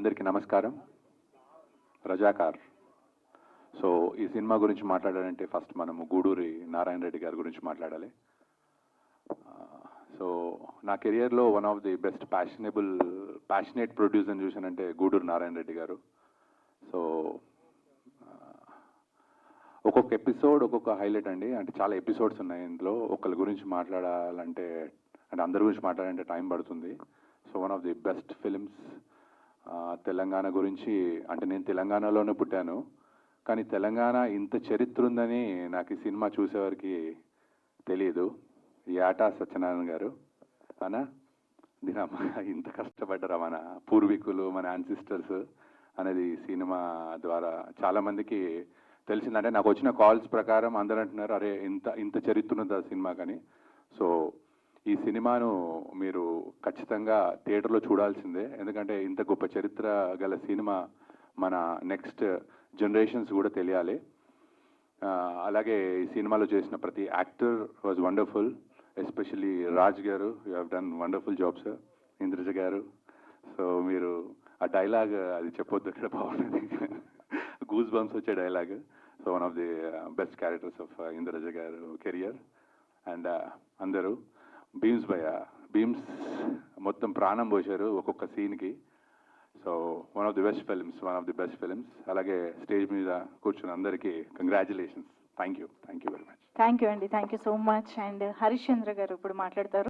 అందరికీ నమస్కారం. రజాకార్. సో ఈ సినిమా గురించి మాట్లాడాలంటే ఫస్ట్ మనము గూడూరి నారాయణ రెడ్డి గారి గురించి మాట్లాడాలి. సో నా కెరియర్లో one of the best passionate ప్రొడ్యూసర్ని చూసానంటే గూడూరు నారాయణ రెడ్డి గారు. సో ఒక్కొక్క ఎపిసోడ్ ఒక్కొక్క హైలైట్ అండి. అంటే చాలా ఎపిసోడ్స్ ఉన్నాయి ఇందులో. ఒకళ్ళ గురించి మాట్లాడాలంటే అంటే అందరి గురించి మాట్లాడాలంటే టైం పడుతుంది. So one of the best films. Telangana గురించి అంటే నేను తెలంగాణలోనే పుట్టాను, కానీ తెలంగాణ ఇంత చరిత్ర ఉందని నాకు ఈ సినిమా చూసేవారికి తెలియదు. యాటా సత్యనారాయణ గారు అనా దీనమ్మ ఇంత కష్టపడ్డారా మన పూర్వీకులు, మన యాన్సిస్టర్స్ అనేది సినిమా ద్వారా చాలామందికి తెలిసిందంటే నాకు వచ్చిన కాల్స్ ప్రకారం అందరూ అంటున్నారు, అరే ఇంత ఇంత చరిత్ర ఉంది ఆ సినిమా కానీ. సో ఈ సినిమాను మీరు ఖచ్చితంగా థియేటర్లో చూడాల్సిందే, ఎందుకంటే ఇంత గొప్ప చరిత్ర గల సినిమా మన నెక్స్ట్ జనరేషన్స్ కూడా తెలియాలి. అలాగే ఈ సినిమాలో చేసిన ప్రతి actor was wonderful, especially Raj garu, you have done wonderful job sir. Indraja garu, so మీరు ఆ డైలాగ్ అది చెప్పొద్దు ఇక్కడ, బాగుంటుంది, గూస్ బంప్స్ వచ్చే dialogue. So one of the best characters of Indraja garu career. And అందరూ భీమ్స్ మొత్తం ప్రాణం పోశారు ఒక్కొక్క సీన్కి. So one of the best films. అలాగే స్టేజ్ మీద కూర్చున్న అందరికీ congratulations. Thank you very much. Thank you అండి, thank you so much. And Harishchandra garu ఇప్పుడు మాట్లాడతారు.